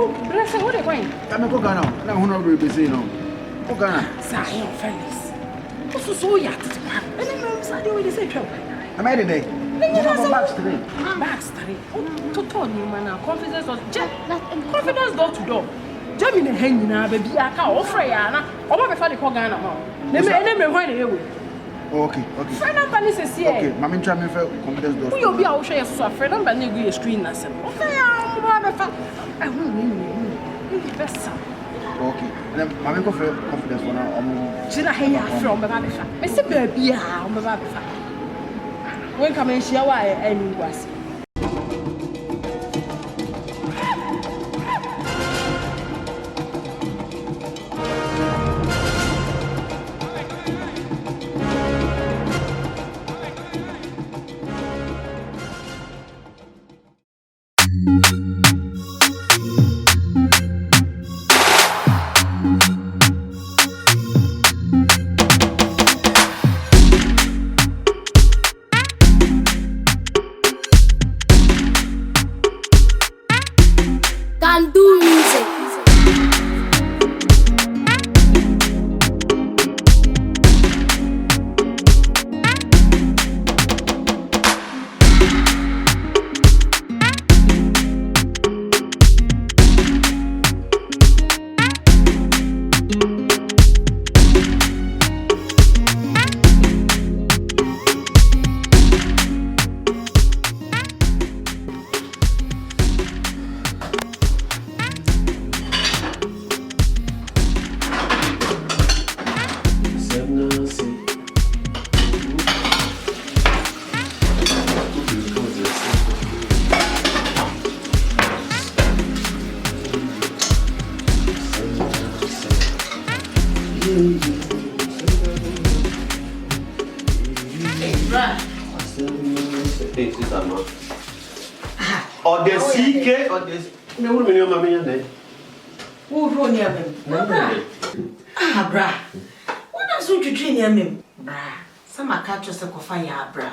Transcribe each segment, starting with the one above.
Bless you, what are you going? I'm go Ghana. I'm honorable busy now. Go Ghana. Say, Felix. What's so yet? And then I'm sorry with the trouble. I made it day. Bags today. Bags today. To tell you, man, confidence was confidence door to door. Jamie hanging now, baby. I can't offer ya. I'm not a Ghana. Let me find it. Okay. Friend number is here. Okay, Mammy try me for confidence door. You'll be out share so friend number nigga screen na sem. Okay, I won't need best. Okay. And then Mammy go for confidence for now. Jina hey from baba be fa. Me say baby ah, o baba be fa. When come and share why any was. Or the CK or this. No, mammy. Who run near me? Ah, bra. What does you train near me? Bra. Some are catchers of fire, bra.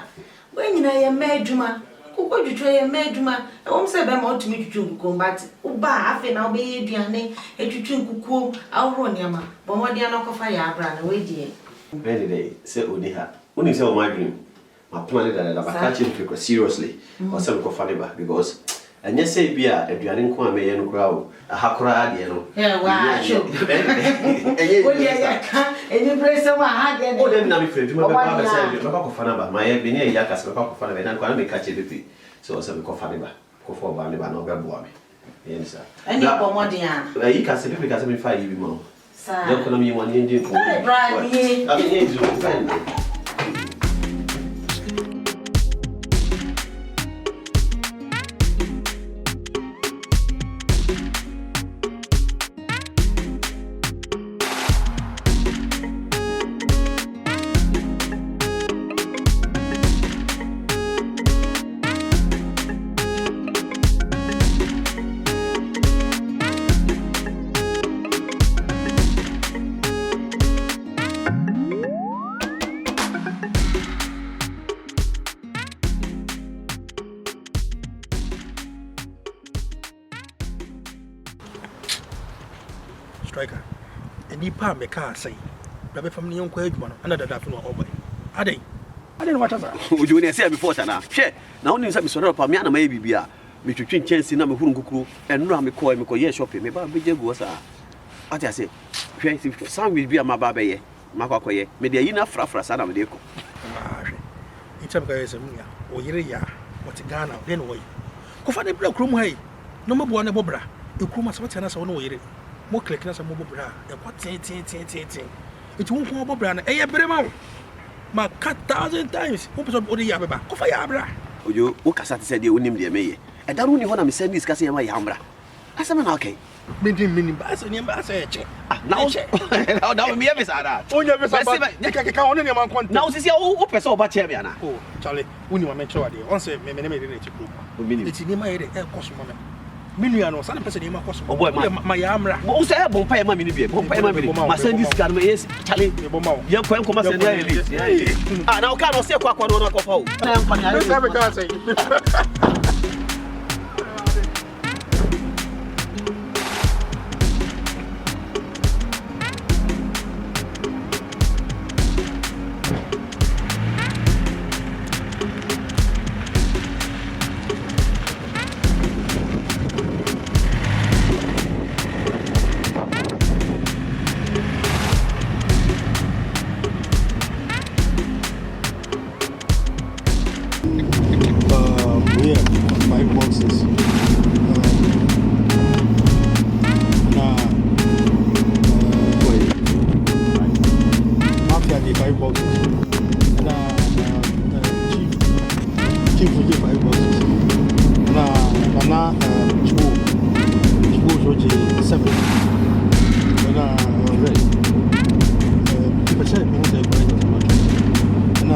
When you are a medjuma, who would you try a medjuma? I won't say them out to me to combat. Uba, half an hour, baby, and a tutu cuckoo, I'll run yama. But what they are not fire, bra, away, dear. Very day, said Udiha. When you say my dream, my plan that I'm catching people seriously or some funny back because. And yes, say beer, if you are in Kwame and Crow, a Hakra, you know. Yeah, why, sure. And you play some hard and all them not afraid to my father said, Fanaba, my being a yakas, a cock of fun, and I'm going to catch it. So some cofanaba, go for Banaba, no Gabuami. Yes, sir. And you are more than you can say because I'm 5 years more. Sir, don't call me 1 Indian. I mean, you striker. And you palm a car say, Rabbi from the young Quaidman, another daffin or boy. Are they? I didn't want to. Would you say before Sana? Share. Now, you said, Mr. Pamiana, maybe be a between chance in number Hunkuku and Rami Koi, Mikoye shopping, maybe a big was a. What I say, some will be a Mababe, Makakoye, maybe enough for Sana Deco. It's a guy, or Yeria, what's Ghana, then way. Go for the block room, hey. No more one bobra. You come as what's an answer on way. More click as a mobile bra, and what it won't come over brand, a brema. Ma cut 1,000 times. Hopes of Odi Yabba, Kofa Yabra. You, Ukasat said you wouldn't be a mayor. And that only one I'm sending is Cassia Yambra. As I'm an okay. Meaning Bass and Yambassa. Now, me ever saw that. Oh, you ever saw now, this is your open so bad, Chaviana. Oh, Charlie, when you were mentioned, once a minute, it's in my head, a cost moment. Million or some person in my cost. Oh, boy, my Yamra. Who said, won't pay my minute, won't pay my minute. My son is got me, yes, Charlie, young Quam Comas and I now can't say what one of home. I never got say. the 5 boxes. And chief will give 5 boxes. And Nana Chibu Roji 7. And red. Percent means a great much. And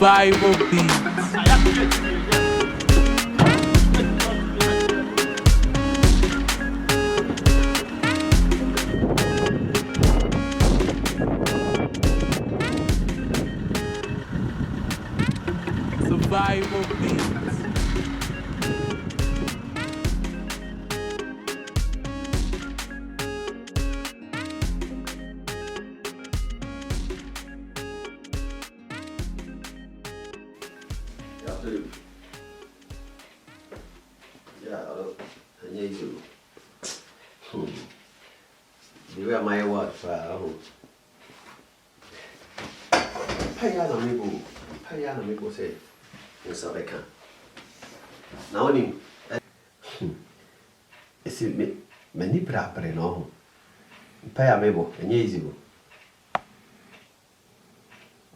Survival beats. Survival beats. The way my word for Payana Mibo say in Sabeka. Now, it's many proper no Paya Mebo and easy.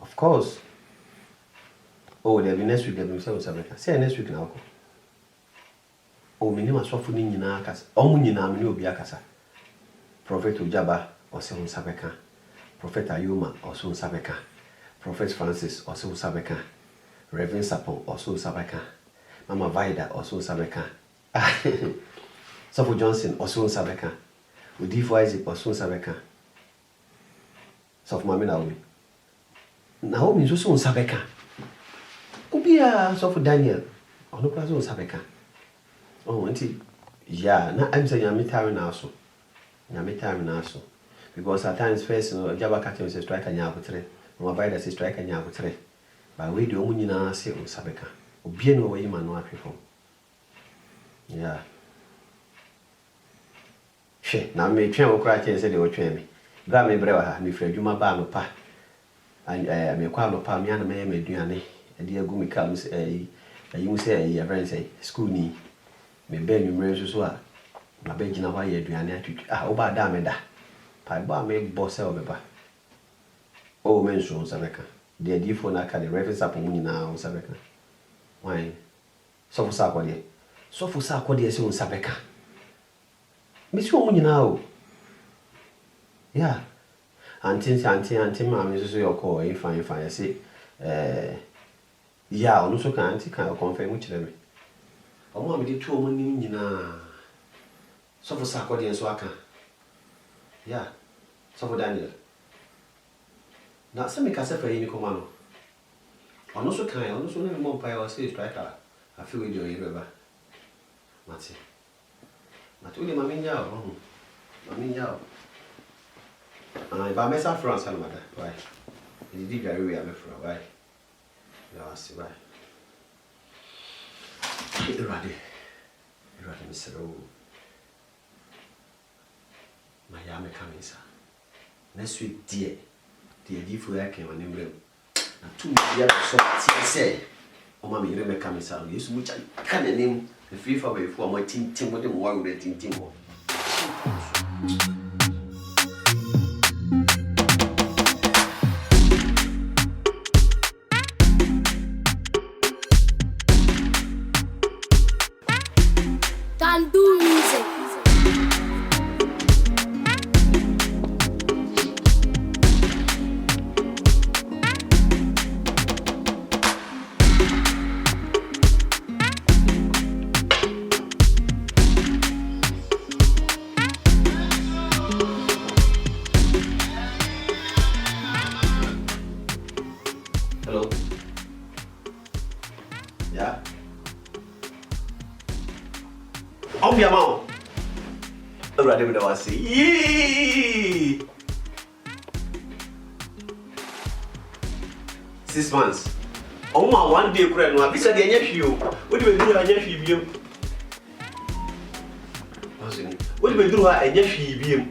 Of course. Oh, they'll be next week, they'll be Sabeka. Say next week now. Oh, minima softening in our case. Omunina, Biakasa. Prophet Ujaba, also Sabeka. Prophet Ayuma, also Sabeka. Prophet Francis, also Sabeka. Reverend Sapon, also Sabeka. Mama Vida, also Sabeka. Sopho Johnson, also Sabeka. Udifo Isaac, also Sabeka. Sopho Mami Naomi is also Sabeka. Ubia, Sopho Daniel, or no class on Sabeka. Oh, auntie, yeah, now I'm saying I'm tiring also. I'm tiring also. Because at times, first, Jabba Catching says strike and yabutre, or my Vida says strike and yabutre. By way, the only say on Sabeka. Ubia no way, man, no people. Yeah. She, now me train or cry and say they will train me. Grab me brewer, me friend, you my bar pa. And me quam pa me and me duane. A dear gumi comes you say a friend say, school me. Me ben you raise so my bed in a way duane to oba dameda. Pai bar me boss over. Oh, mention Sabeka. The default na can the reference up on now Sabeka. Why? So for Sakwadi. So for Sakwadi, so Sabeka. Miss Woman now. Yeah. Auntie, mammy, so your call, if I say, yeah, also can't confirm which them. Oh, mammy, did 2 women in so for Sakwadi and Swaka. Yeah, so for Daniel. Now, some make us for any command. On also can I also never more pay or say striker. I feel with your river. Matty. I told him, Mammy, by myself, France, and mother. Why? He did very well for a while. You ask why. You're ready, Mr. My yammy coming, sir. Next week, dear for I came on him. And 2 years so say, oh, mammy, you never come inside. You so much I can't name the free for me for my team with them worried in Timor. Can do music. Hello? Yeah? On your mouth. Already with our say. Yee! 6 months. Oh, my 1 day, friend. I said, the nephew. What do we do? A nephew. What do we do? A nephew.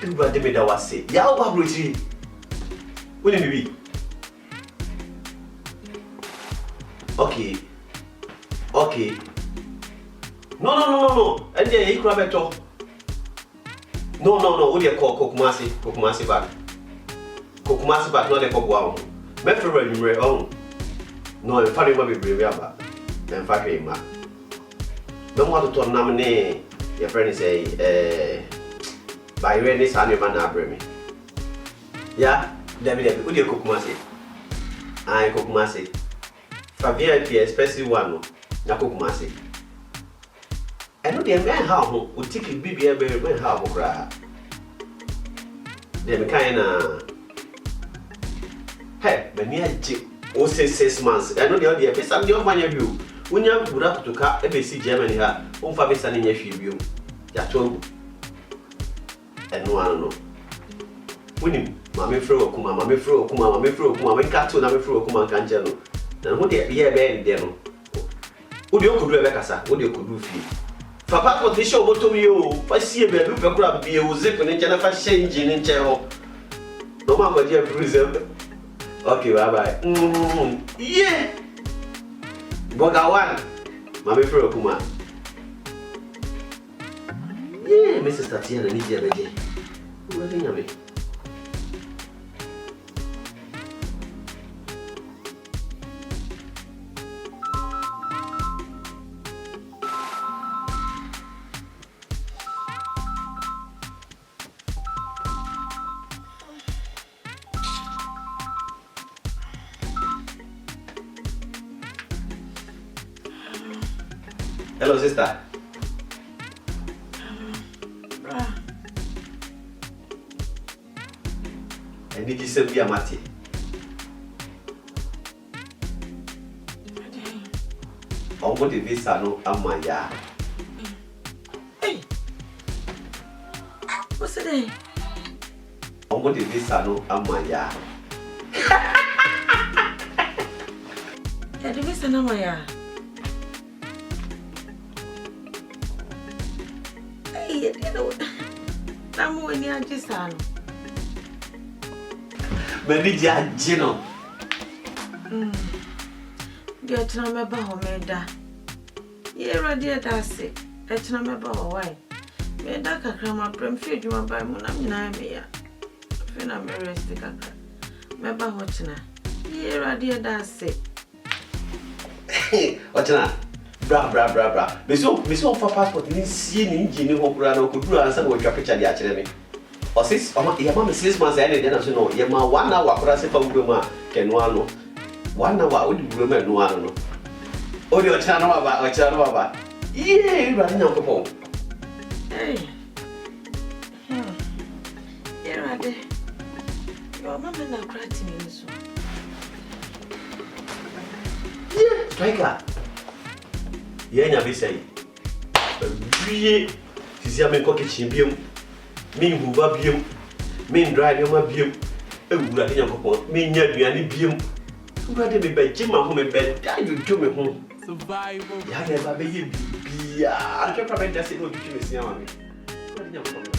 Everybody made our say. Yeah, Babruchi. What do you mean? Okay. No. And then you grab it all. No. What do you call Kokumasi back? Kokumasi back, not the Kokuam. Metro, you may own. No, I'm funny, my baby, but I'm fucking ma. No one to nominate your friend say, by ready, Sunny man, Abrami. Yeah, David, would you Kokumasi? I Kokumasi. For VIP, especially one, Nakokumasi. I know the man how would take a baby every how cry. Them kind of hey, but near 6 months. I know the other piece of your money view. When you have to up to car, ABC Germany, home for Miss Annie, if you Yato and no one know. Winning, Mammy Fro, Kuma, Mammy Fro, Mammy Cato, Mammy Fro, Kuma Canjano. And what they be a bad demo. Would you could do a Becassa? What you could do fee? For part of the show, what to you? I see a baby crab be a zip and Jennifer changing in chair. No matter dear preserve. Okay, bye. Yeah. Bogawan, Mammy Fro, Kuma. Yeah, Mrs. Tatiana needs a baby. What do you Hello, sister. And did you say be a mati? Oh, what did this no amaya? Hey, what's the name? Oh, what did this no amaya? Yeah, the visa no maya. Hey, you know, I'm when you're just on. Manager Gino. Get no member who made that. Yeah, dear, that's it. It's no member why. Made that a crumb up from feed you by Munam Namia. Fina Maristic. Member Hotchina. Yeah, dear, that's it. Hotchina. Bra. Miss for passport in seeing engine who could do answer what your picture actually. Or 6 your mom 6 months and then as you know, your ma 1 hour for us if I can one 1 hour would you remember no one. Oh, your channel about. Yeah, you running out of home. Hey. Here are they. Your mama now cried to me so. Yeah, striker. Yeah, you say. busy me cook kitchen biom. Me who va biom. Me dry your biom. E wura de yakopon. Me nya duane biom. Wura de me be jima ho me be da you do me ho. Survival. Ya never be bia. I can't probably just say no to me see am me. Wura de yakopon me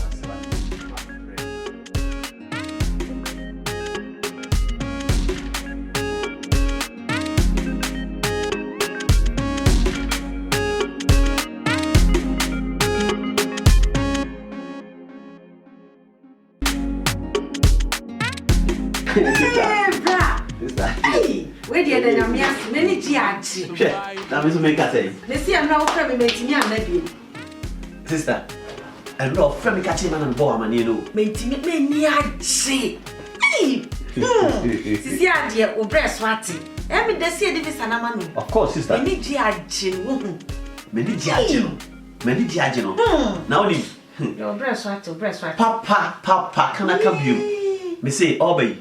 Hey, where did I am? Many giants. That means make us say. Let's see, I'm now coming to me and maybe. Sister, and no friend catching man and boy, man, you know. Maintain me, I say. Hey, see, idea or breast watty. Every day, see, this is an amano. Of course, sister. Many giants. Many giants. Now, your breast watty, Papa, can I come you? Me say, obey.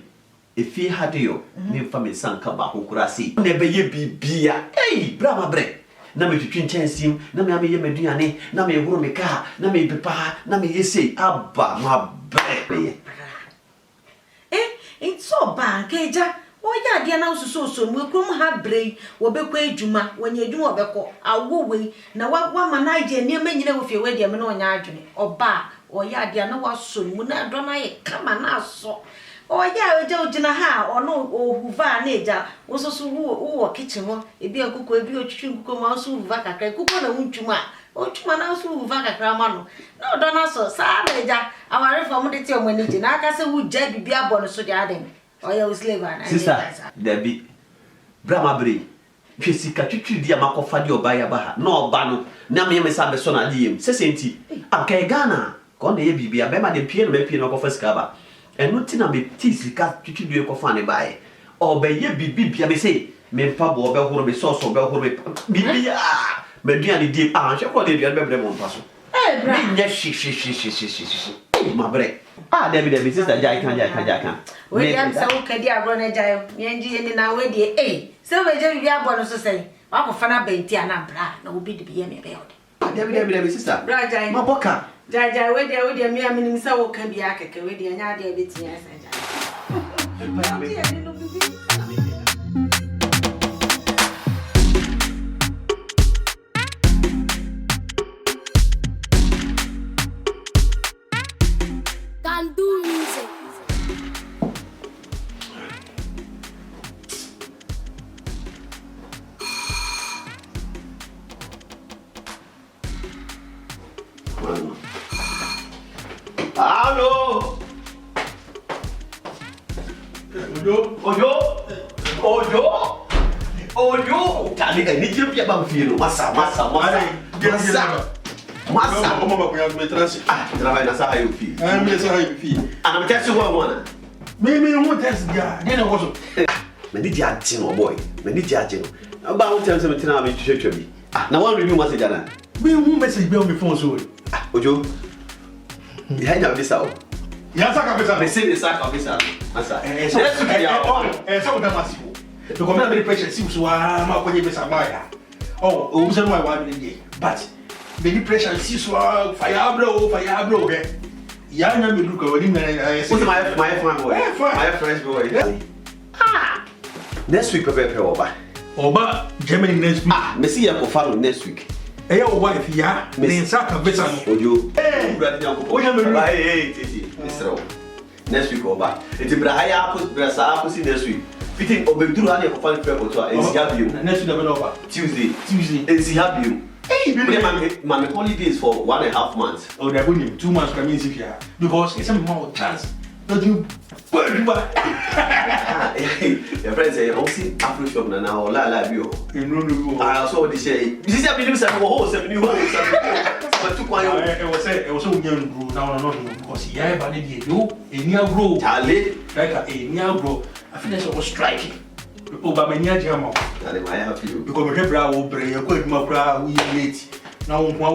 If he had you, me family son come back who could I see. Never ye be beer. Hey, brava bread. Na me twin chance him, na me ye meduane, na me huru me car, na me pepa, na me ye say, abba, my bread. It's so bad, Keja. Oh, yeah, dear, now so, we come have brain, or be quay Juma, when you do a beco, our way. Now, what one idea near me, you know, if you wear them on yarn, or bar, or yeah, dear, no one soon, when I don't I come and ask so. Oh, yeah, we don't know how or no, or who van nature was also who kitchen one, a beer cook will be a chicken cook mouse who vaca cook on a winchuma, or chuma house who vaca cramano. No, don't also, Saja, our reformed when it in Akasa would jet be a bonus to the adding. Or you slave, sister, there be Brahma Bray. She see Katutu dear Marco Fadio by a bar, no bano, Nammy Messabe Sona diem, Sesenti, okay, Ghana, gone the baby, a bema de piano, piano of a scaba. And nothing I may tease the cat to do a funny by. Or by ye be I may say, men pabo or bell be sauce or bell be Mediani deep arch, what did you remember them on passo? Eh, yes, she, my break. Ah, Debbie, sister, Jacka. William, so can you run a giant, Yanji and now, eh? So, we are bonus to say, Uncle Fana Bentiana, no be to be a belt. Debbie, sister, Raja, my boca. Jaja, where they would be a meaning so can be a cake with the another bit. Can do music. Hello. Ojo. Tadi kan ni jump ya bang Firo. Masa. Como uma cunhada me trouxe. Ah, trabalha nessa raio fi. Ah, me essa raio fi. Ah, não quer se one. Me não teste dia. Nem não gosto. Me di jati no boy. Me di jati no. Ba won tell me tina me twetwe bi. Ah, na one review message ana. Me message be on my phone so. Ah, Ojo. Ya ina bisa o. Ya saka pesa. Me say the sack of this asa. So da masivo. To come na pressure si so ma kwenye pesa baya. Oh, o mse no wa bi dey. But the pressure si so fire bro be. Ya nya me duka wani na What's my friend boy? My friend's boy. Ah. Next week prepare Oba Germany next week. Ah, me see ya ko follow next week. Eya o wife ya, ne saka pesa no. Ojo. Oja me Hey, titi. Mr. Next week over. Iti bra haya ko si next week. Fitting obeduru ha ne ko fan prepare to and see have you. Next week over. Tuesday. And see have you. Hey, my holidays for 1.5 months. Oh, they're going 2 months coming here because it's a more chance. Don't you? Your friends say, "I'm see Afro shop now. La bio." I saw this say. This is a video set for whole 7 new homes. But to quiet. It was so young grow now not because he have an idea. You a near grow. Charlie, like a near grow. I feel it was striking. Obama near Jamo. I have you. Because we have our brain, you're quite more proud. We late. Now, we now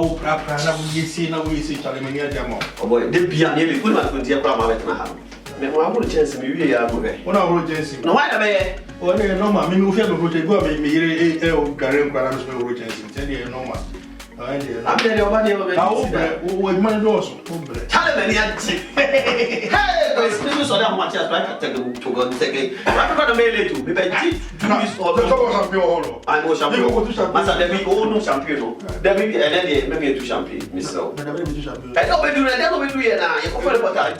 we see Charlie near Jamo. Oh boy, they be nearly good man to your grandma. Me wa buru chance me wi ya go be. Wona buru chance. No why da be? O ne no ma me wi fe be protect go me yire o gare nkwa na so buru chance. Tell you no ma. I'm telling you about the money also. Tell them any hey, but it's so that much as I can take them to go and take it. I'm going to mail it to me. But I know champagne. Master, there be no champagne. There may be and then maybe two champagne, Miss So. I know we do that. That's what we do here now. You can about that.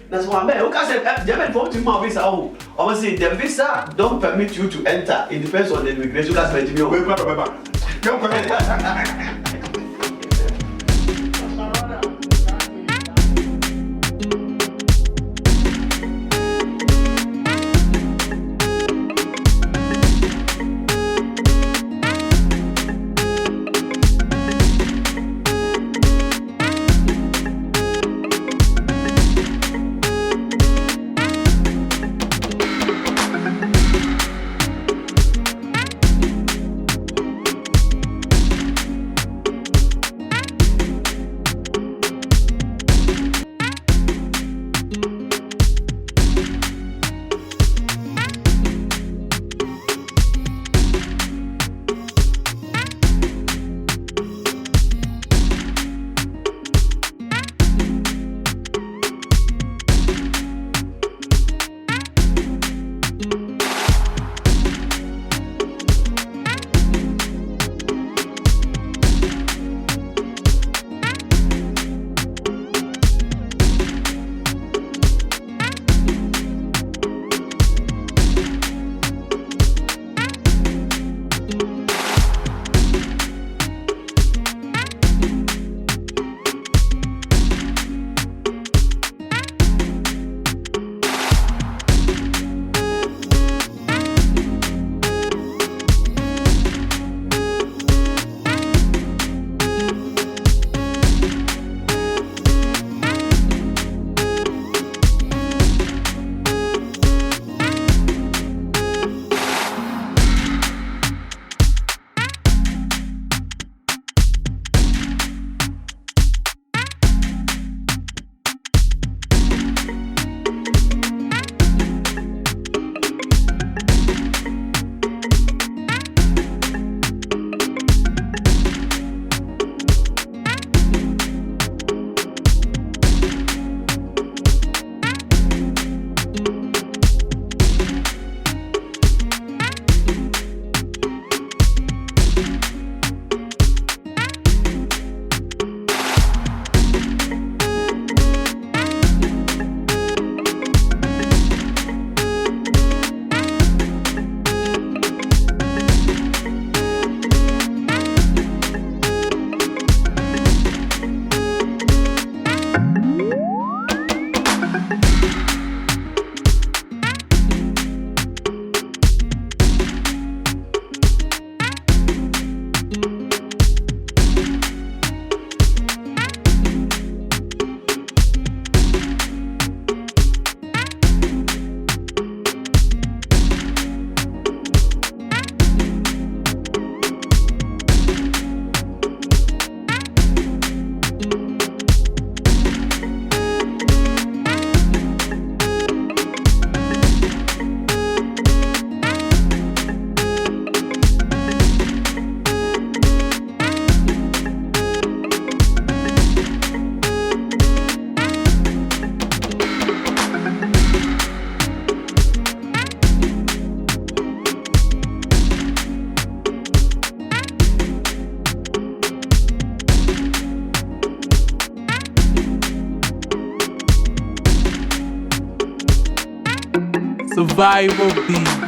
That's one man. Who can say, German for to my visa? Obviously, the visa don't permit you to enter. It depends on the immigration. That's what you know. Survival Beats.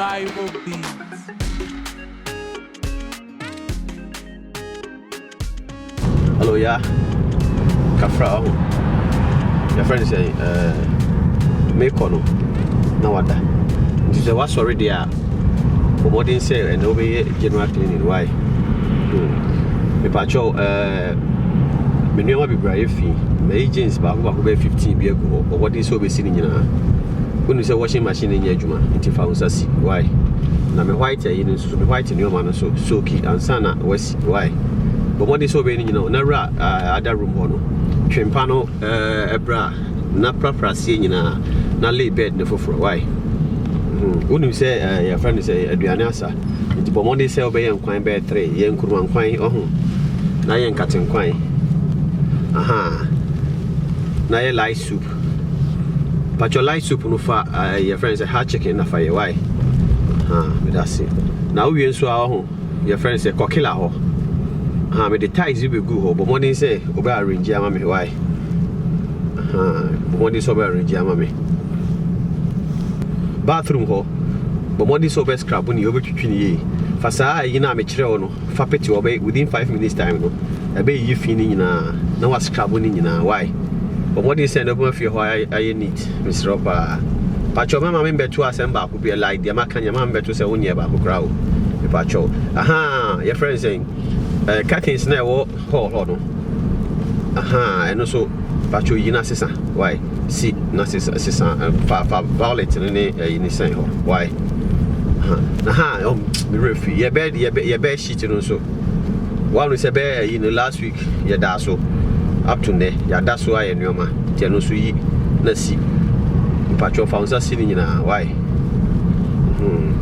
Survival beats. Hello, yeah. Kafra. Your friend say, make on no wonder. This is what's already there. But what didn't say and over general cleaning. Why? Me pacho, me know be brave fee. My agents back 15 be ago. But what is so be sitting in when you say washing machine in your juma, it found us. Why? Now me white, you so me white in your man so soaky and sana west. Why? But what is so being, never other room one. Chimpano, bra, na proper seeing na lay bed no for why? When you say your friend say Adrianasa, it's Bomodi say obey and quine bed 3, young Kurman quine, na young cutting quine. Aha, na your light soup. But your light soup no far, your friends say hot chicken na fire why? That's it. Now we in so our your friends say cockilla ho. Me the ties you be good, but money say oba arrange mama why? Money so oba arrange mama. Bathroom ho, but money so best scrap when you over to ye. Fasa you na me chere no, fa peti obey within 5 minutes time no. Ebe you fini na was scrap when na why? But money send over for why I need Mr. Ropa. But your mama member to assemble could be a like the American your mama to say one year about crowd. Pacho. Your friend saying curtains na wo hall no. And also pacho yina sesa. Why? See na sesa fa violet in say ho. Why? Me refi. Your bed sheet no so. One we say bed last week ya da so up to there ya da so aye nyoma. Ti no so yi na si. Pacho found us sitting na why?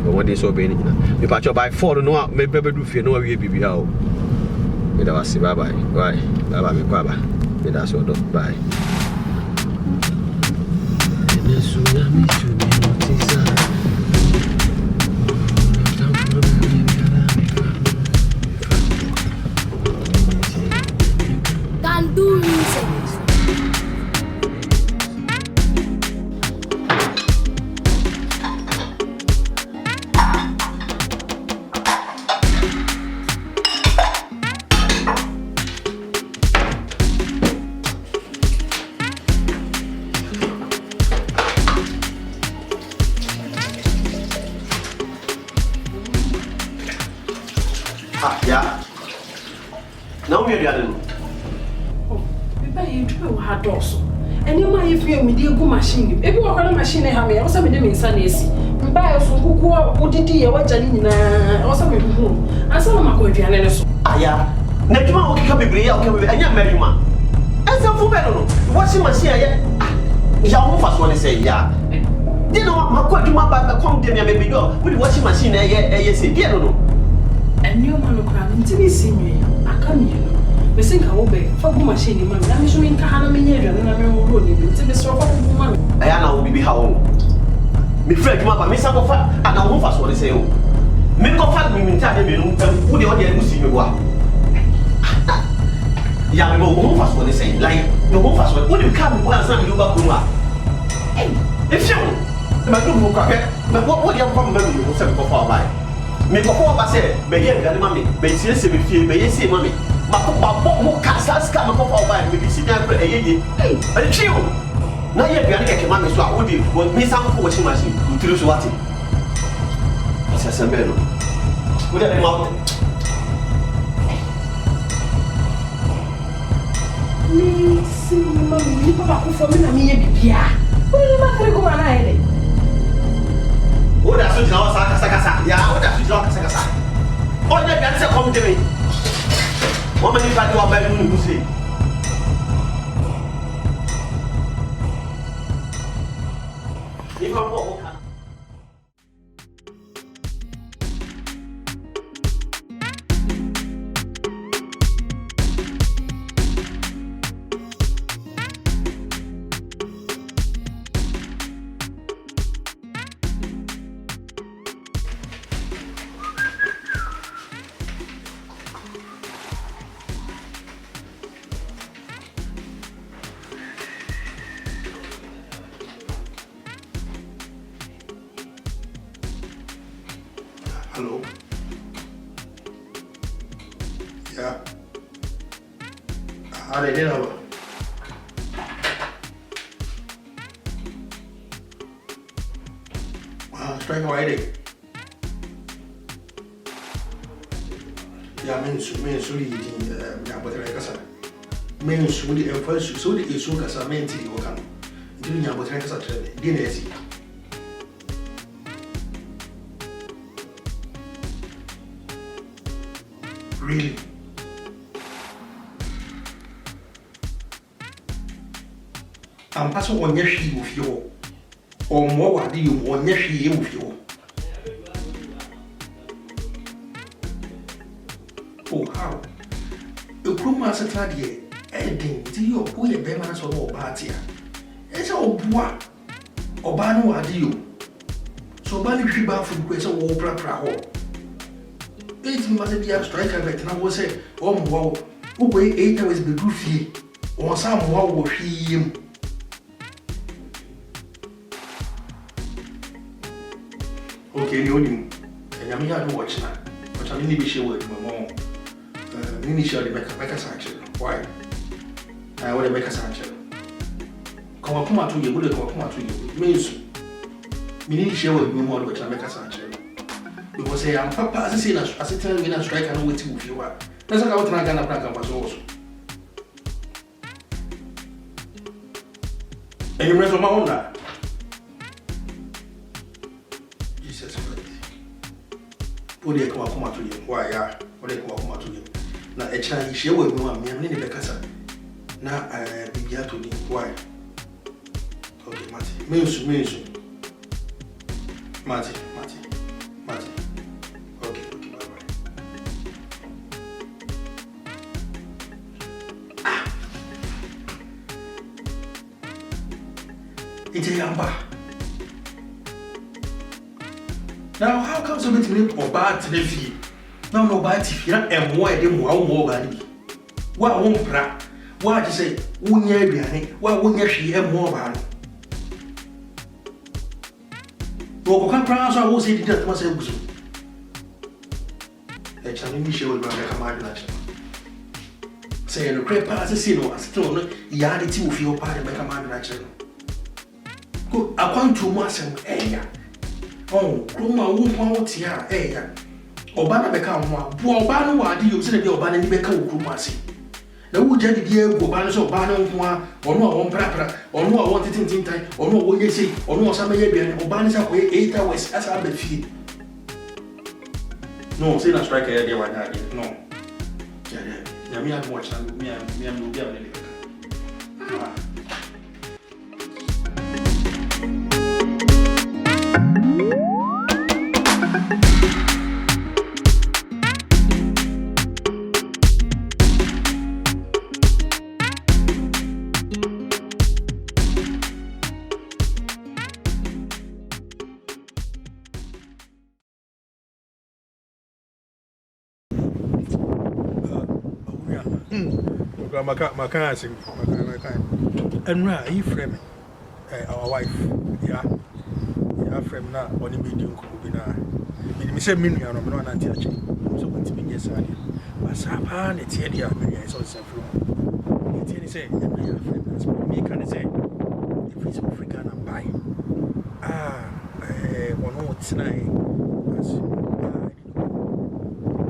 But what they so be na. Me pacho by 4 no me bebe do fie no we bibi ha o. Me da wasi bye bye. Bye. Bye me kwaba. Me da so do bye. Can do music. Yeah. Now we are done. Had also. And you might feel me dear machine. If you are a machine, I have also made them in Sundays. Buy us who would it or Janina or some room. And some of my country. Aya. Nekima will come be and young Merriman. And some for better. Washing machine. Young first one say, yeah. You know, my quite my come to me, maybe go with washing machine. Yes, you know. And you man of crime, to me, see me. I come here. We think I will be for machine, man. I'm showing Kahana Minion and I'm rolling to be so woman. I will be how. Me friend, my miss up of fat, and I won't fast what they say. Make of fat me in time, who the audience see me what. Young go home fast what they say, like the home fast what you come once and you go Kuma. If you, my good book, but what you come back you will send for far by. Make a four say, may you get mommy, may see me feel, may you see mommy. My cast come up by me, sit down for a year. And chill. Now you're going to get mammy, so I would miss some washing machine who threw what it. It's a man. Would have mountain. Me, see, mammy, you papa for me, and me, yeah. What do you want to go on? What does it know? Sakasa, yeah, what does it know? Sakasa. All the answer come to me. What many people are very good to see? If I'm not Hello. Yeah. How they did over? Strike away. Yeah, men sorry, but like I said, men sorry, and first, so the issue as a man to you can. Doing your but like I said, dinner. Really? I'm passing on your sheet with you, or more, do you want your sheet with you? Oh, how? The crew master tried ye, ending to your boy, a bearman's or party. It's all bois, or bano are you. So, Banny Shiba from Quessa or Praho. It must be a striker, but I will say, oh, wow, who weigh 8 hours be goofy, or some wow will see him. Okay, you know, and I'm here to watch now, but I'm really sure with my mom. Initially, make a sanction. Why? I want to make a sanction. Come to you, would come to you. Means, me share with me more, but I make a sanction. You will say, I'm papa as a sinner, as a tell me a strike and wait with you are. That's how I'm going to break was also. And you read my own that. Jesus Christ. Put it come to you. Why, yeah, what they come to you. Now, a child share with me, I'm in the casa. Now, I be here to me. Why? Okay, Matty. Means. Matty. Okay, bye-bye. It's a yamba. Now, how comes a bit or bad to the fee? No, no, bad if you're not a more than more than me. What won't pra? What you say? Won't you be? What won't you see more than? No, can't pronounce I was saying that myself. A challenge show will be a command. Say, the crepe as a sinner, as stone, yardity of your party by command natural. Go, I want to master, eh? Oh, Roma won't want here, eh? Obana become one, Bobano, what do you say? Obana Becca Kumasi. The wood jelly dear, Bobana, so Bano, or no one prapra, or no I wanted in time, or no what you say, or no some Arabian, Obanas away 8 hours as I be feed. No, say not strike a idea like that. No. Yeah, me and watch and me and no girl. My can't. And right, you frame our wife, yeah, frame now, only be doing Kubina. Me say, me, I'm not anti-aching. So, what's been yes, I did. But Sapa, it's here, I saw some from. It's here, say, and I have friends, me can say, if it's African and buy. One more tonight.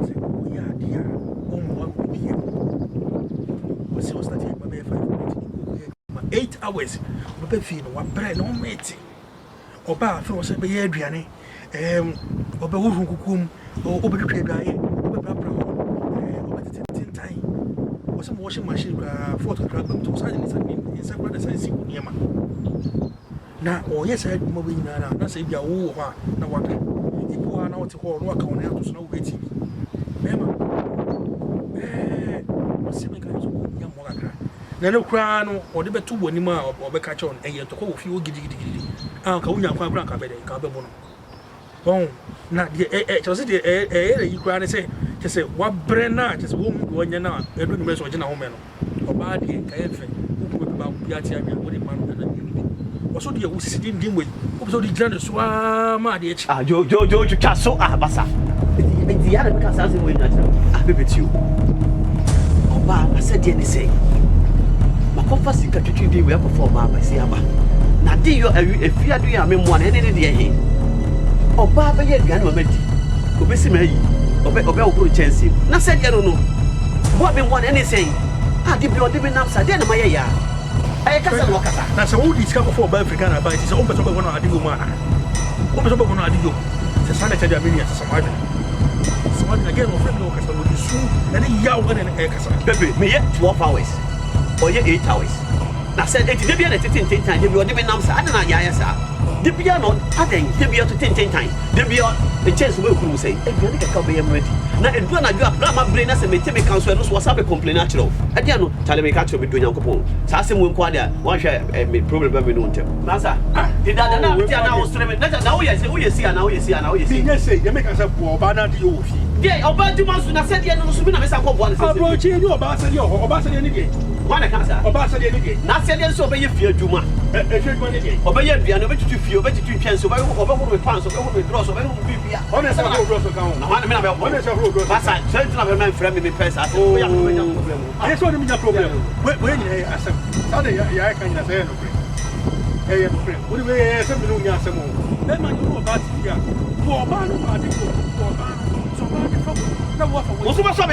Say, oh, yeah, dear, one here. 8 hours, we be feeding one bread, no mate. Or bar for us a be Adriani, or be Woofu Kukum, or over the trade guy, over the time. Or some washing machine, photograph to silence in some other size near my. Now, oh, yes, I had moving now, that's if you're over, no what. If you are now to call work on out to snow waiting. Remember, what's the mechanism? Nano crown or the better one or be catch on, and yet to call few giddy. Uncle William Quabranca better, Cababono. Oh, not the just you cry and say, just say, what brenna, just woman when you're not, every rest of general man, or bad in Kayafe, who would about Piatti and Woody Man. Or so dear, who sitting dim with, also the general swam, my dear. Joe, you can't so Abasa. It's the other because I was in natural. I be with you. Oba, I said, Jenny say. My compass is catching you we have performed by Siaba. Now, do you if you are doing a memoir any day? Oba, by your gun, Obesi me, Obe chance. Now said, you don't know. What been one anything? I did not even answer. Then my ya. I can't walk at that. That's all these couple for African about his own person when I do man. What was over when I do? The son of Jamini as a Samaritan. Someone again of friend workers will be soon and a young and an acre. Baby, me yet 12 hours or yet 8 hours. I said, it's the piano 10 times. You were giving answer. I don't know, yes, sir. The piano, I think, the piano to 10 times. The piano, the chance will say, if you can be ready. Now, and when I do a drama brain as a maintain council, was up a complaint natural. I don't know, tell me, catch up with doing your coupon. Sassy won't quite one share a problem we don't tell. Massa, did that now? Now, yes, oh, yes, now, yes, now, yes, say, you make us a poor banner to you. Yeah, about 2 months, and I said, yeah, no, so we never saw one. Approach you about your Obasa. One cancer, Obasa, not saying so, obey fear too much. Obey your piano, but you feel better to chance over the pounds of the draws of every beer. Honest, I will gross account. One is a road. I said, I'm a friend in the press. I just want to meet a problem. When I said, I can say, hey, friend, what do we have some new Yassamo? Then I know about here. For a man who had to go for a man. What's the matter? I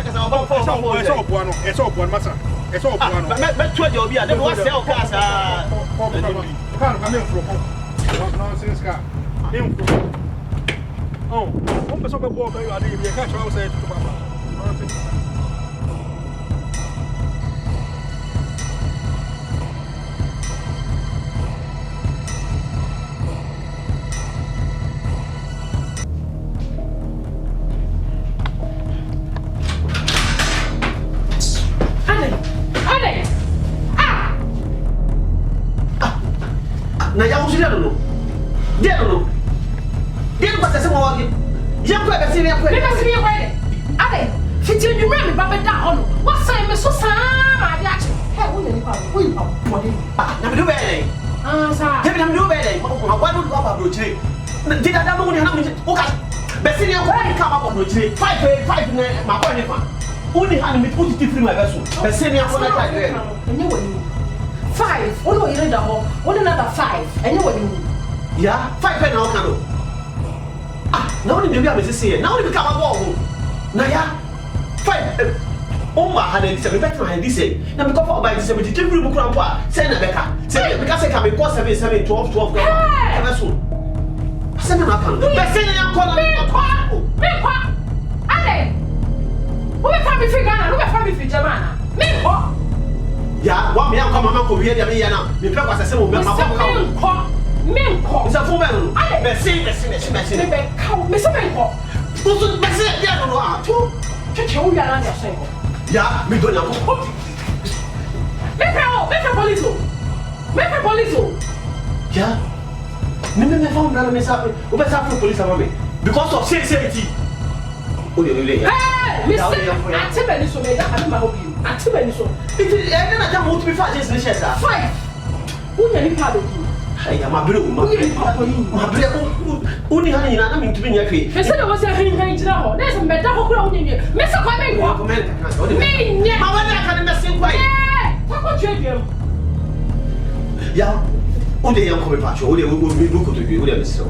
it's all one, master. It's all one. But 12 you'll be. I don't want to sell cars. Come in from nonsense car. Oh, one person will walk. I didn't catch what I was saying to Papa. Now, you don't know. They don't know. They don't know what you're going to see. You're going to see you remember, but down. What time is so sad? I will never do better. Ah, sir, I'm no better. Why don't you go about it? Did I not know how much? Okay, but see, you're going to come up on the 5 my point. Only had me put it through my vessel. But see, you're going to die. 5. Oh no, you need the whole. What another 5? And you what you? Yeah, 5 pen now candle. Ah, now you be able to see it. Now you become a wall. Now yeah, 5. Oh my, had a 7 better than this. Now because of by 72 people come send a Becca. Say because I can be 7, 12. Vessel. Send an account. But send an account. Ale. Who be family figure now? Who be family figure man? Me what? Yeah, what me come mama ko here me now. Me pray was say mo be papa me nko. It's a full man. Me say. Me say me nko. So me say dia no ah. Che wo ya na dia say. Yeah, me do na ko. Me pray police. Yeah. Me found na me say. O be say police am me. Because of safety. O dey really. Hey, me say atebeni so me da ka me ma hobi. Atebeni so. It is I don't know what to be fast just this 5. Who you need to do? Hey, I'm a bro. My bro. Only honey na me to be near tree. Me say there was a honey now. There's a better ho kura only me. Me say kwa me go. Me nya. Ma wa na ka me say kwa. Eh, what you do? Yeah. O dey yam come patch. O dey we do ko to bi. O dey me so.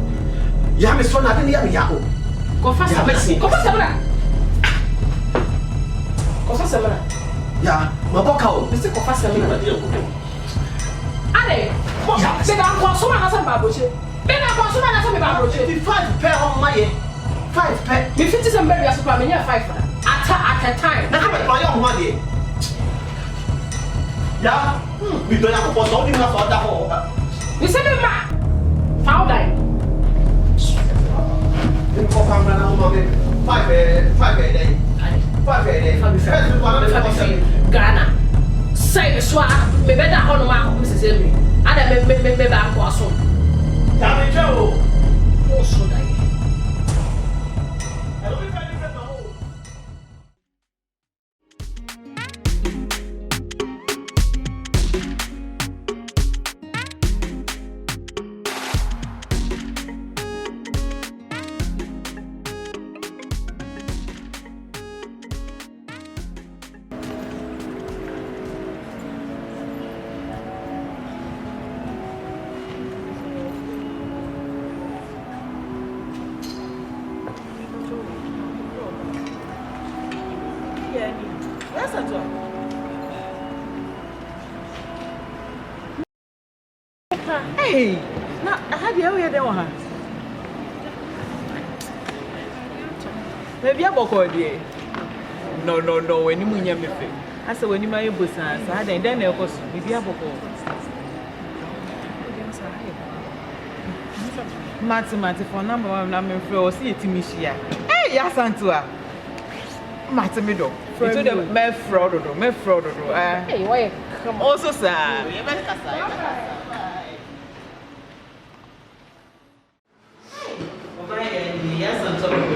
Ya me so na dey ya me ya o. Go fast abesi. Go fast abra. Go fast abra. Yeah, my book Mr. Professor. Ale, beba kwa so na sa baboche. Beba kwa so na sa me baboche. 5 pair on my 5 pair. Me 50 some baby aso pa me 5 at a time. Na ka me pa yo ho dey. Yeah, we do ya ko so ni na so da ho. We say me ma. Foul die. Ni ko pa na ho me 5 day. 5 day. Ghana. Say me swa me better hono ma ko se me. Ada me ba ko aso. Ya me jo. O so dai. Yes, at all. Hey, now how do you hear them? Maybe I'm okay. No, when you mean me, I said when you my boss, I then of course, maybe I'm okay. Mati for number one, I'm for see it to me. Hey, yes, Antua. Mati me do. Into the me fraud. Hey, why? Come also, sir. Yes, on top of it.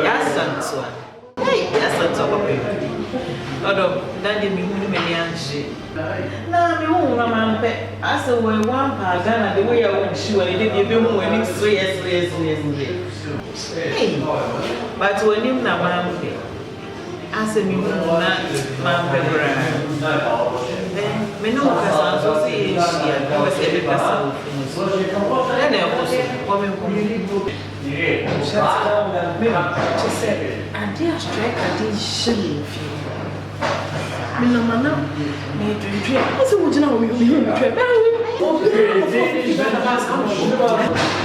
Yes, on top. Hey, yes, on top of it. Although, that didn't mean many answers. Now, me won't remember. I said, when one part Ghana, the way I went, she when it did be more when it's 3 years. Hey, but when you na mampe, I said, me won't mampe. Then, me know because I'm so serious. I was every person. Then I was coming from you. Just said, I dare strike, I did shame. Me no mana, me drink. I said, what you know, me drink.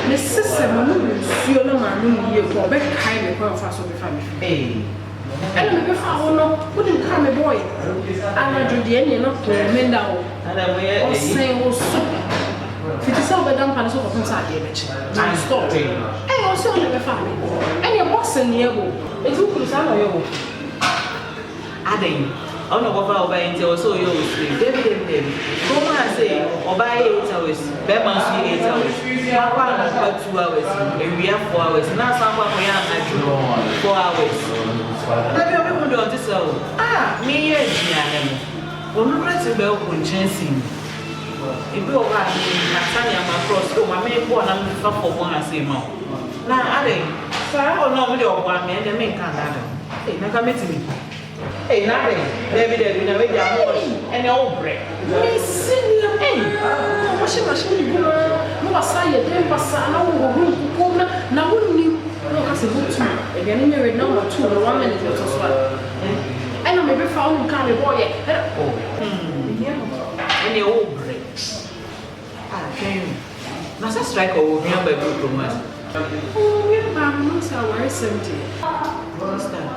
Me sister, my mum, you know, my room here for back kind of fast of the family. Hey. And me found no, wouldn't come a boy. I'm not doing any enough to mend out. And I will say, oh, so. If it is over, don't panic over inside the image. I'm stopping. I also never found it. And your boss in the able. It's who could sound you. Adding, I don't know what I'll buy until so you will sleep. David. Come on, I say, or buy 8 hours. Bedman's 8 hours. Papa, 2 hours. And we have 4 hours. Now, someone we have 4 hours. Maybe I'm going to do this. Me, yes, I'm not to be open chancing. If you are across, so my main born and for one as a mouth. Now, adding, oh no, we don't want me and the main can't. Hey, now come to me. Hey, nothing. David, and the old break. Miss, hey, washing machine, no, I say, then pass an hour room, now wouldn't you? No, as a book too. Again, married number 2, the 1 minute or so. And I may be found in Carly Boy. And the old break. Now, strike over here by good romance. Oh, we're not our 70. What's that?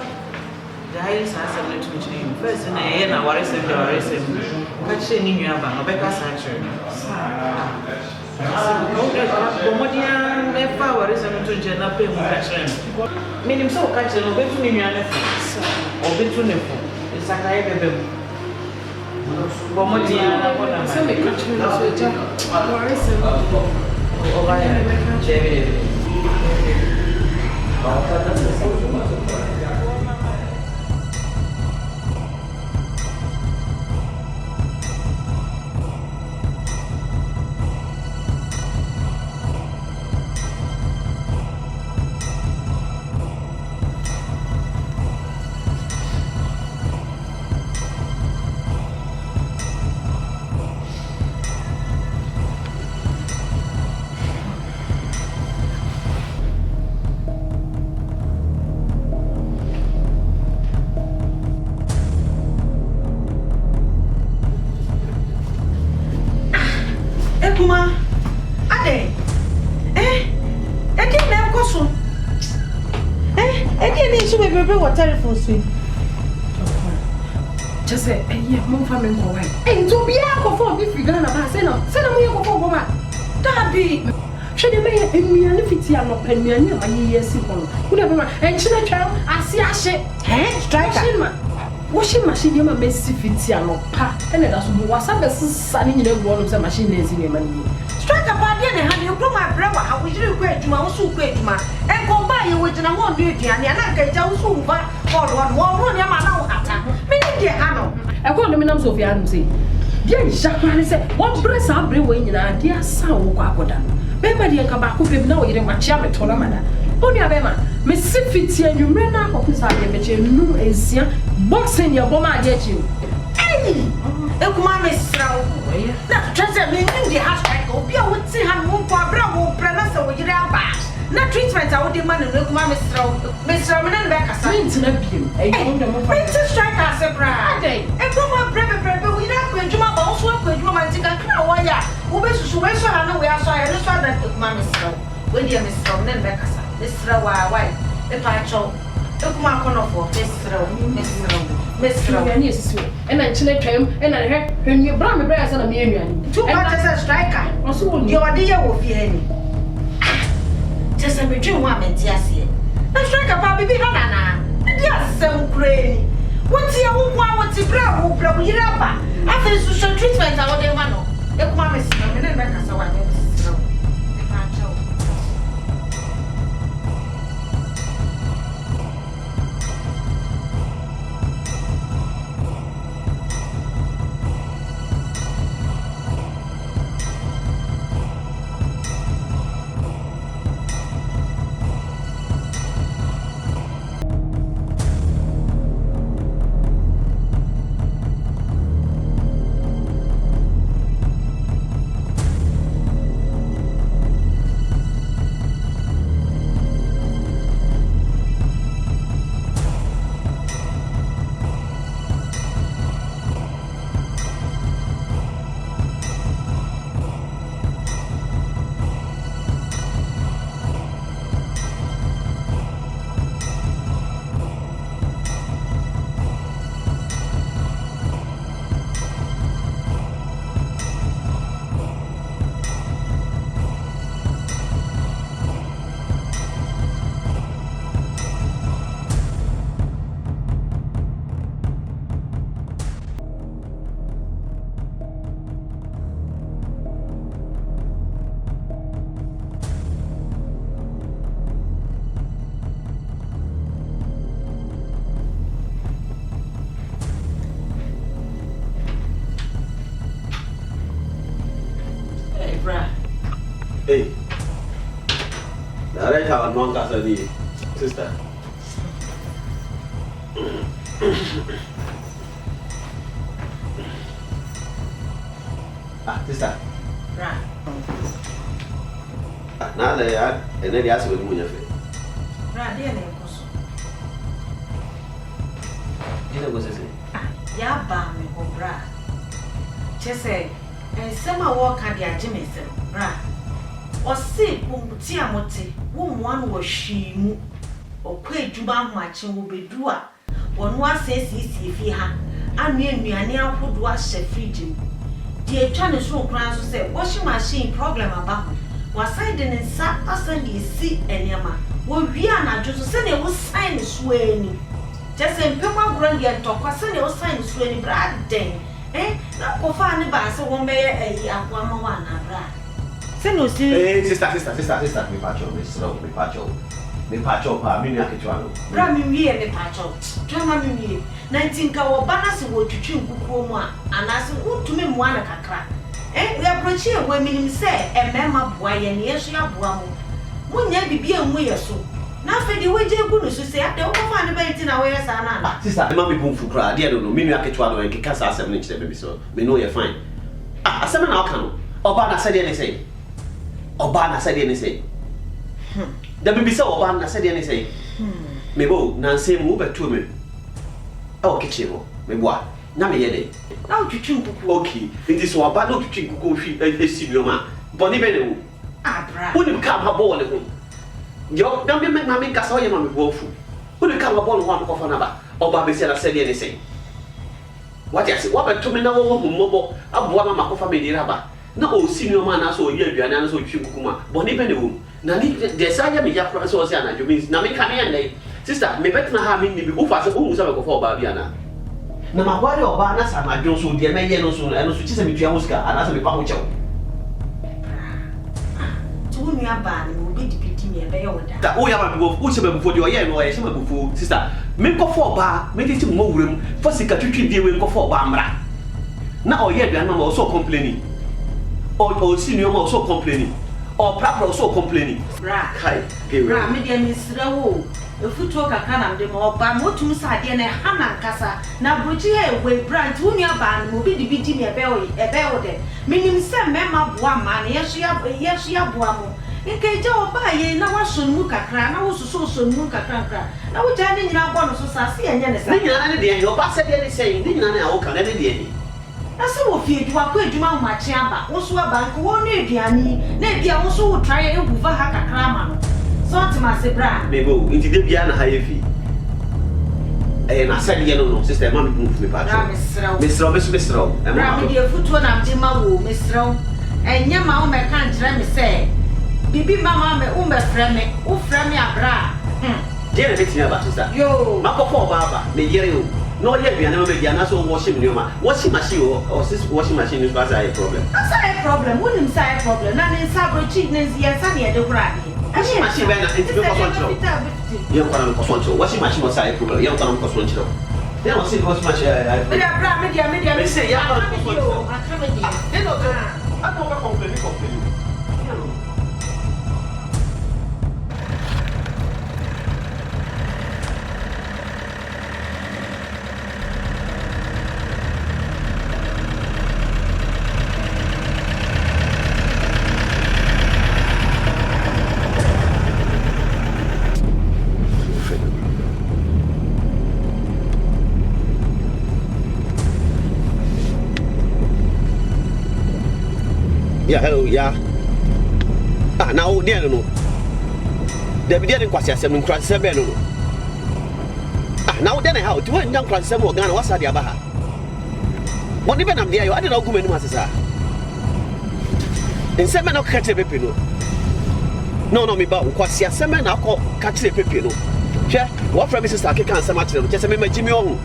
The highest answer to change. First, in a year, now, what is it? Catching in your bank, a better sanctuary. Comodian, if I were to general pay catching. Meaning so catching, or between your nephews, or between them. It's like I have a Comodian, some catching us with Jack. Or I am telephone swing. Just say, yeah, mom family go away. And to be a phone if you gonna pass, send them your phone. That be. Should you make a million if it's your opinion? My years simple. Whatever, and children, I see a shit. Hey, striker. Washing machine, you may see it's your pa. And that's what's up as sunny in the one of the machine is in your money. Strike a party and have you put my brother. I wish you great to my also great man. And go buy you with an amount of duty and I get down soon. Or one your man now. Meaning, dear Hannah. I call the names of your say. Dear Jacques, said, what breasts are bringing in a dear son, Wakoda. Remember, dear Kabako, now you're my charm at Tolamana. Only a bema, Miss Fitzy and you ran out of his eye, but you know, is boxing your bomber get you. Hey! Come Miss Strow. Not just a minute in the house, I go, be a would see her move for a brown pronounce over your bass. Na treatment I would demand and look mammy Mr. Roman Becca. Means no beam. Princess strike us a bride. And from my brother, we don't go to my boss, work with romantic and wire. Who wishes to wish I know we are sorry. I just thought that mammy so. When dear Mr. Roman Becca, Mr. Why, the patcho. Look my corner for Mr. And I chilled him and I heard when you brought me brass and a million. 2 patches a striker. Also, your dear will be any. Just a between 1 minute, yes, here. Let's strike a baby Hannah. Yes, so crazy. What's your own one? What's your brow? Who blow your upper? After social treatment, I would have one. If mamma is coming and back as I want to. Hey, now I have non custody, sister. Sister. Right. Now they are, and then they ask what you want. Right, dear, you know what I say? Ya ba me ko bra. Chese, sama wo ka dia jime sem, bra. O se pumputi amote, wo mwan wo hwimu. O kwa edwuma hoache wo bedu a, wonu asesi fi ha. Anu anuane ahodo a hye fridge mu. Die etwa ne so kran so se washing machine problem aba ho. Wa side ne nsa asani esi enema. Wo wi anajo so se ne wo sign so ani. Just in Pema Grand yet talk, I send your sign swing brad dang. Not go find the bass of 1 mayor a Aquama. Send no see, sister, me patcho, me patcho, Miniakichuano. Ramming me and the patcho. Drama me, 19 cow banners would to chew Kukuma, and I said, who to me one a crack. We approach here when me say, a mamma boy and yes, you have one. Won't you be a way or so? Now, for the way you're going to say, I don't find a bait in our way as an sister. Mammy boom for cry, dear, no, Miniakichuano and Kikasa 7 inch baby, so we know you're fine. Ah, 7 outcome. Obana said anything. Obana said anything. The baby saw Obana said anything. Maybe Nancy move to me. Oh, kitchen, maybe what? Nami yede. Now to chink okay. It is so bad not to chink go feed a senior man. Bonnie Benno. Ah, bra. Wouldn't come her ball at home. Yo, don't be make my make us all your mammy woeful. Wouldn't come upon one of another. Or Baby said I said anything. What I said, what to me now, mobile, a boy, my family rubber. No, senior man, I saw you and I saw you, Kuma. Bonnie Benno. Nani, the Saya Mia Prasosiana, you mean Nami Kamian. Sister, me better have me be over as a woman for Babiana. Na mawari obana sama jonso de me ye no so eno so chise metua muska ana se me pa ho chew tu nu aba ni obi dipiti me be ye woda ta o ya ma bi wo se me bufo de o ye no ye se me bufo sister me ko fo ba me titi mo wuram fo sika twitwi de we ko fo ba mra na o ye dua na ma o so complaining o senior ma o so complaining o prapra o so complaining bra kai bra me de mi sira wo efuto kaka na de mo ba motum sade na hana nkasa na brochi he we brand unu aba no bi di me ebe o de minim se mema boa ma na yeso ya boa mo Nke jo ba ye na wa so mu kakra na wo so mu kakra. Na wo ja ni nyina bɔ no so sa se enye ne sa. Ni nyina ne de yo ba se de ne sei, ni nyina na wo ka ne de de. Na se wo fie duwa ko edwuma wo machi aba. Wo so aba nko wo no eduane na bia wo so wo try e hu va ha kakra ma no. So atima se bra. Mebo, inti de bia na ha ye fi. Na said ye no sister ma me move me pa. Mesro. Bra me de futuo na mje ma wo mesro. Enye ma wo me kan kire me say. Bibi mama me wo me frɛ me. Wo frɛ me abra. Je na betia ba sister. Yo. Makofo baba, me yere o. No ye bia na me bia na so washing me ma. Washing machine or sis washing machine is ba say problem. That's a problem. Wo nim say problem. Na ne sa bro chi ne zi sa ne de kura ni. Washing machine ba na inti be control. Yam kwa na control. Washing machine was say problem. Yam kwa na control. Then I see washing machine. Media. Me say yam kwa na control. Then no go. I don't go complain. Yeah, hello, yeah. Now, dear, no. There be there in Quasia, some cross seven. Now, then, how do I young cross seven or Ghana? What's the Abaha? What even I'm there? I didn't know who many masses are. In seven, I'll catch a pepino. No, me about Quasia, seven, I'll call catch a pepino. Yeah, what from Mrs. Taki can't so much, just a member Jimmy on.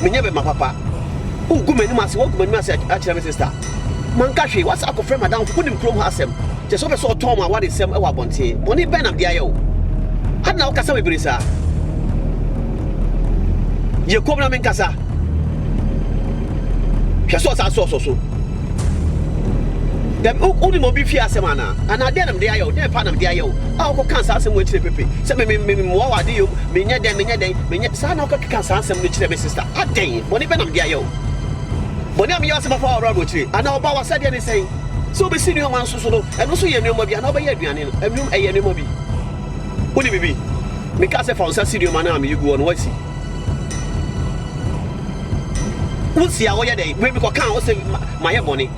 Me never, my papa. Who go many masses, what good message, actually, sister. Mankashi, what's up for madam? Put him chrome has him. Just over so Tom, what is some our bonty. Bonnie Ben of the IO. Had now Casa Brisa. You come in Casa. Just so. Them only more be fear semana, and I did them the IO, their part of the IO. I'll can't ask him which the pepe. Some more do you, Minya, son of can't answer which the sister. I dang, Bonnie Ben of the IO. When I'm yours for our robbery, and our power said anything. So be senior man so and also your name will be another year, and room a year movie. Would it be? Because I found some senior man, you go on what see. We'll see how day, maybe I can't say my money.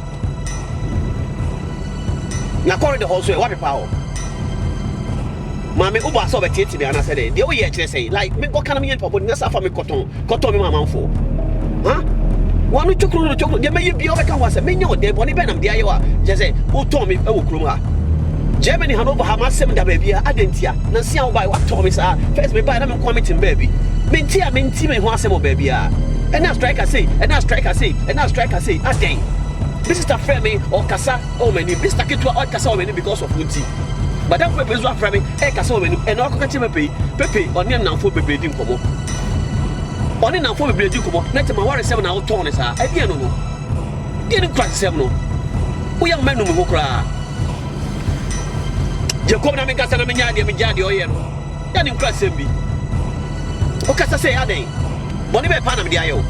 Now, calling the whole way, what a power. Mammy Uba saw a tit to me, and I said, the way you say, like, me what kind of mean for putting us up for me cotton me, my for. Huh? One chocolate, you may be over was a minion, dear Bonnie Benham, the Iowa, just say, who told me, oh, Kruma. Germany, Hanover, Hamas, baby, I didn't hear, not see how by what Thomas are, first me by them committing baby. Mintia, me once more baby. And now strike I say, I dang. This is the Femi or Casa, oh, many, Mr. Kitwa or Casa, many because of Woodsie. But that way, is what Femi, Casa, and all Pepe, or near now for baby didn't come up. Only now for me, you come up. Let my worry 7 hour tons. I didn't know. Didn't crack 7. We young men who cry. You come and make us a Mijadi or Yen. Then in class me. Okay, say, I didn't. Bonnie Panam Dio.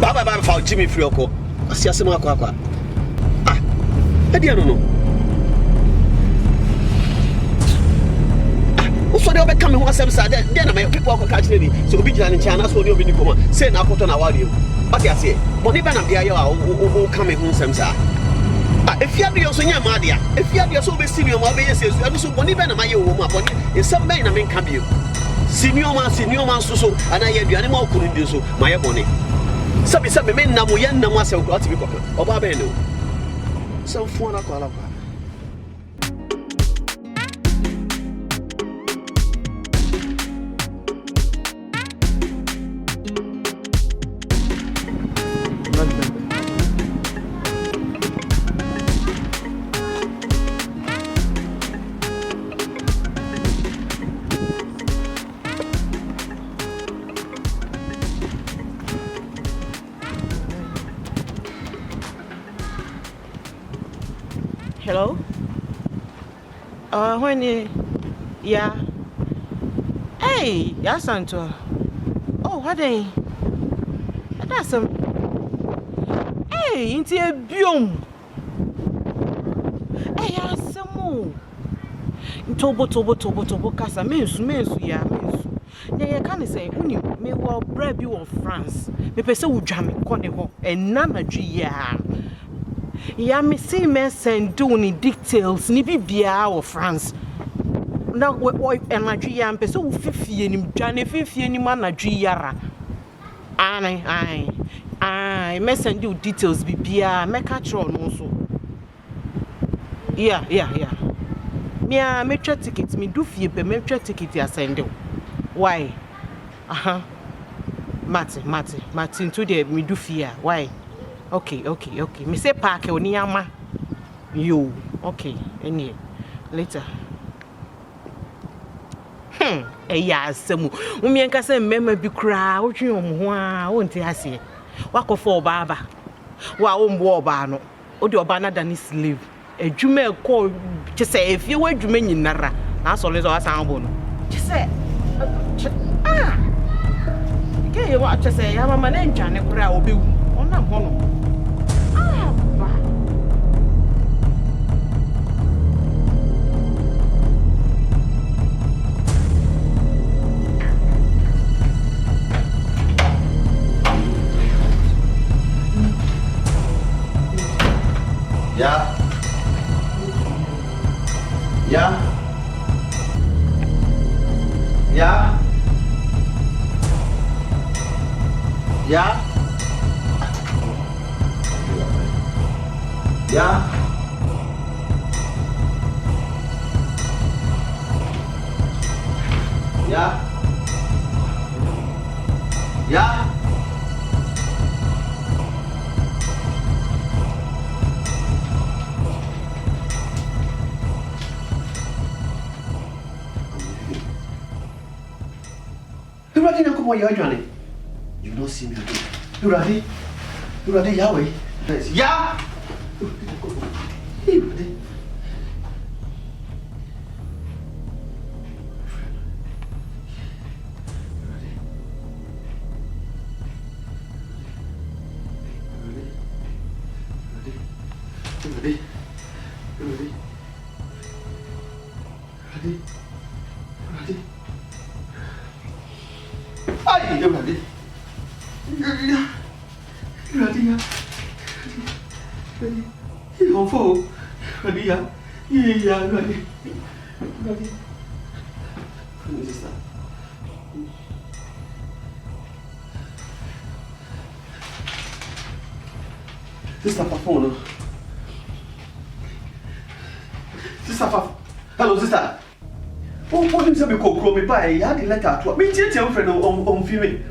Baba found Jimmy Frioco. I see a similar quack. I didn't know. So they will come and once side. Then my people will catch me. So be in China, so you'll be come. Say now, put on our audio. What I say, Bonnie Banam, the IO will come in home. If you have your son, Madia, if you have your so be senior, my baby says, I also Bonnie Banam, my woman, is some man I mean, come you. Senior man, so, and I have the animal couldn't do so, my bonnie. Some men, Namuyan, Namasa, got to be copper, or Babeno. Some phone a call. Hello? When yeah. Hey, yeah, Santo. Oh, what day? That's some. Hey, into a biome. Hey, yeah, some no. Tobo kasa mensu ya mensu. Ne can say uni me wo bra bi wo France. Me pese wo dwa me kone ho. Enna na dwi ya. Ya me say me send do ni details ni bibia wo France. Na wo enadwi ya pese wo fifie ni dwa ne fifie ni manadwi yara. Ai me send you details bibia me catch no so. Yeah. Me try ticket me do fie pe me try ticket ya send you. Why? Martin today me do fear. Why? Okay. Me say park oni ama. You. Okay. Any later. Ya semu. Umi enka say mema bi kra, wo twen om ho a, wo nte ase. Wakofo oba. Wa ombo oba no. O de oba na da ni slave. Adwuma ekọ chese efie wa adwuma nyinara. Na so le so asan bo no. Chese ke wa chese ya mama na ntwane kra obewu. Ona ho no. Ba. Yeah. You don't see me again. You ready, Yahweh? Yeah. Hello, sister. What is me call me by? You had the letter to me. Tell friend on filming.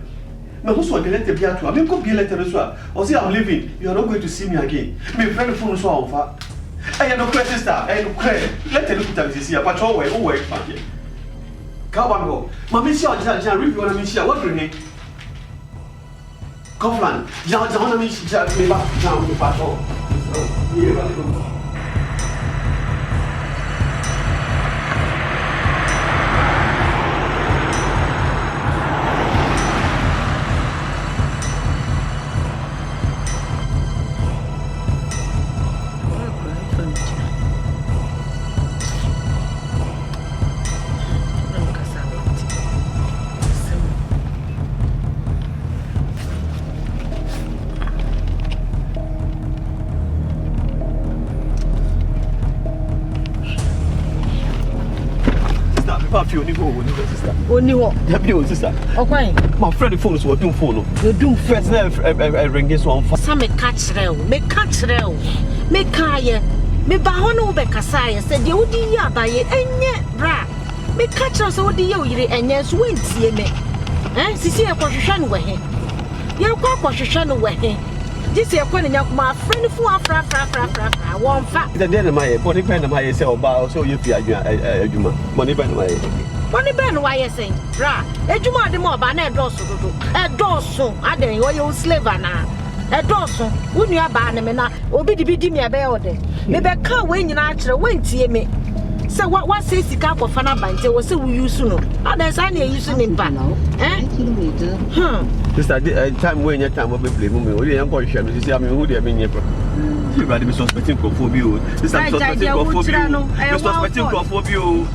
My husband the letter be to me. Could be a letter as well. Or say I'm leaving. You are not going to see me again. Me friend phone so on far. I am no question, sister. I am no question. Let the look at this here. But always, fine. Come on, go. Mammy, she has a review on me. She what bring it? Coughlin. John, me, she just me back down the patrol. Here, Only what? Sister. Okay. My friend phone is working phone. You do first ring this one for some catch rail. Me kaya. Me bahono be kasaya said you di ya by enye bra. Me catch us o di yo yire enye so wentie me. Sisi e kwahwehwa we he. Ye kwa kwahwehwa no we he. Jisi e kwa ne nyakuma friend fu afra won fa. The day my body pen my say oba so you fi adwuma. Money pen my Money ben why you saying? Bra, ejuma de mo ba na edoso dodo. Edoso, aden wo you slave na. Edoso, wonu aba na me na obi di me be ode. Me be ka we nyina akere wentie me. Say what say sika akofa na bante wo say we use no. Aden say na use ni mpa. Sister, time when your time will be blame me. We ain't going to share. You see, I mean, who they mean, Everybody be suspecting Crophobio. This is suspecting Crophobio. You're suspecting Crophobio.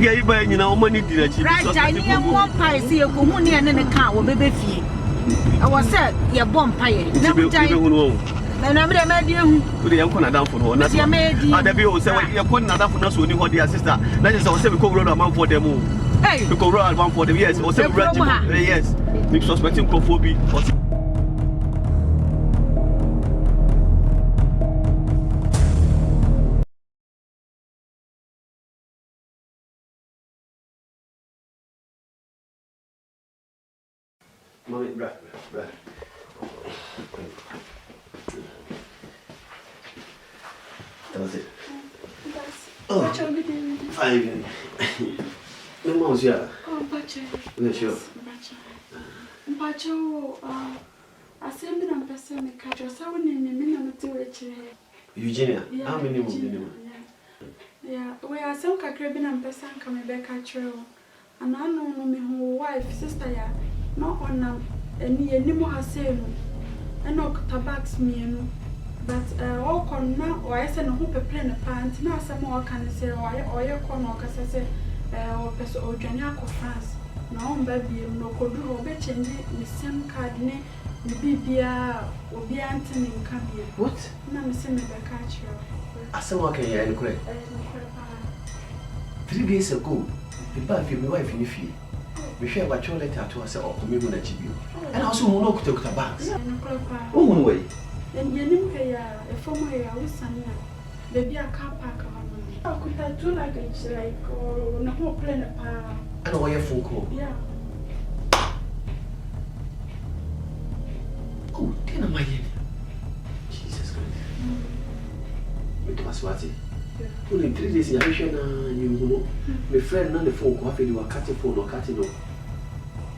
Yeah, you know, money did achieve. Right, I need one pie, see a community and then a car will be fee. I was said, you're bomb pie. And I'm the medium. We are going down for one. That's your maid. And the bill said, you're putting another for us when you hold their sister. That is our 7 road amount for them. Hey, you go round 1 for the years or 7 yes. You're suspecting Crophobi. Right. That was it. Oh, fine. No more, yeah. Oh, Bacha. Yeah, sure. Bacha, I send me a person, catch your sound in a minute to it. Eugenia, how many more? Yeah, we are some caribbean and person coming back at trail. And I know me who wife, sister, ya, not on them, any more has said, and no tabaks me, but all con now, or I send a hoop a plan a pant, now some more can say, or your corner, because I say, or person or Janiaco France. No, baby, no could do or be changing the same card name, the BBA or be Anthony come here. What? No, send me back at you. I said, okay, yeah, and correct. 3 days ago, the bad for my wife in the field. We share what your letter to us or community that you and also no to the banks. Oh, one way. And you knew a former son, baby, a car park. I could have 2 luggage like or no whole plane of power. And why a phone call? Yeah. Oh, dinner, my dear. Jesus Christ. It was what? Only 3 days in addition, you know, my friend, not the phone, coffee, you are cutting phone or cutting off.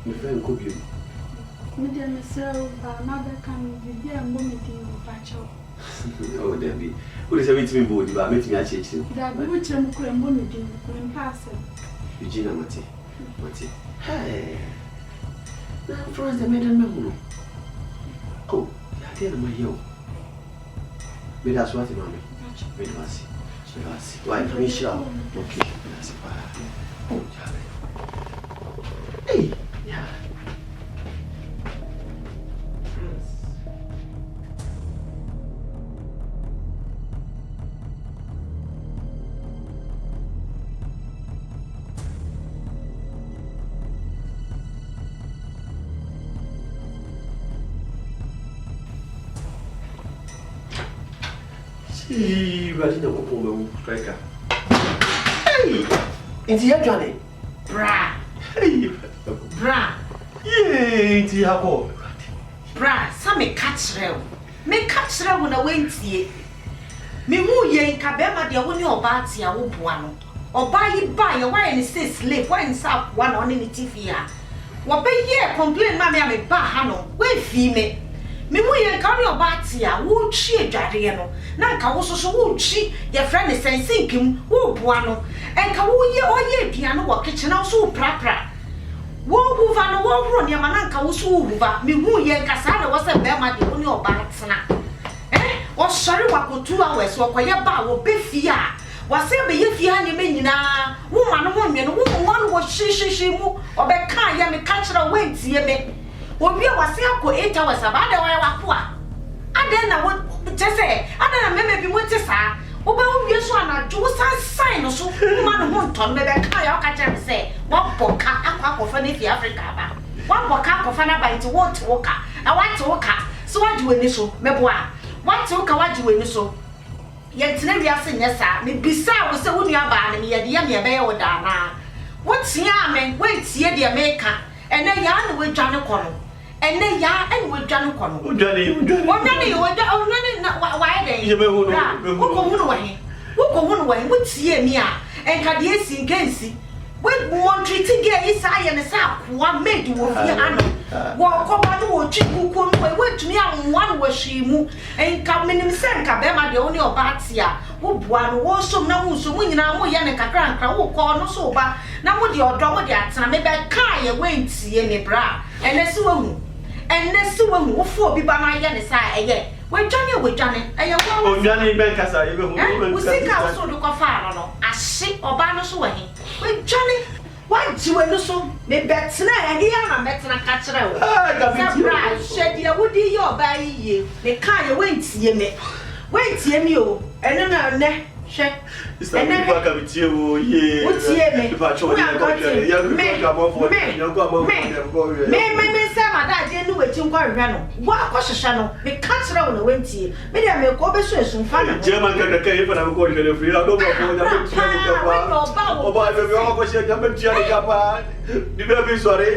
My friend could you. Medium myself, mother can be a moment in Pacho. Oh, there be. Who is everything body, but making a change. That which I'm going to moment in passing. Eugenia Mati. Hey. Now, France, the maiden member. Oh, I tell my yo. But that's what, mommy. Wait, why, Michelle? Okay, that's oh, hey, yeah. Ready to go striker. Hey! It's your Johnny. Bra. Hey! Bra. Yay! It's your boy. Bra, some me catch rail. Me catch rail when I went here. Me who ye in Cabema, the only obati a whoop or buy it by a wine say slave, wine sap one on any TV. What be ye complain, mammy, I'm a bahano, wait female. Me mu ye nka no obati a wo twi adware no na nka wo soso wo twi ye friend ne sensinkim wo boa no enka wo ye oye aduane wo kitchen na so prapra wo huva no wo huro ne ma na nka wo so huva me hu ye nka sa na wo se be ma de wo ne obati na wo sori wakotu awes wo koye ba wo be fi a wo se be ye fi ha ne me nyina wo ma no ho nwe no wo no wo hyehyehye mu obeka ye me ka kira wo ntie me obi wase akọ 8 hours abade wa wapoa ade na wo tese ade na meme bi wote sa wo ba wo wie so anadwo wo san sign no so ma no ho nton me be ka ya ka kire se wo boka akwa na fi Africa ba wo boka akwa na ba nti wo te wo ka na wa te wo ka so wa jiwe ni so meboa wa te wo ka wa jiwe ni so ye tene wi ase nya sa me bisa wo se wo nua ba na me ye de ya me be ye wo da na wo tia me wo tie de me ka ene ya na we dwane kono ene ya ene we dwane kono Udwane na why dey wo ko hunu wa wo tie mi a enka de esi nkensi we won treat ge isa ye ne sa kwa made wo fi ano wo ko ba no wo twi kuku no we tumi anwa no wo hwimu enka menim se nka be ma de oni obati a wo bua no wo som na wo som nyina mo ye ne kakra nkra wo ko no so ba na mo de odo mo de atena me be ka ye wentie me bra ene si wo hu wo fo bi ba ma ye ne sa eye When Johnny, I am Johnny Benkasa, you we see council to Cofano, a ship or Banos away. When Johnny, what you were so, may bet tonight, here I'm betting a catcher. Surprise, shed your woody your by ye. The car went to me. Wait, you, and then check. It's not back with you, ye. What's ye? If I told you, me, Sam, I didn't know what you were running. What was a channel? The catcher on the wind here. Maybe I may go be so fun. German can cave and I'm going to the free. I don't know what you're always saying. I'm a Johnny Capa. You better be sorry.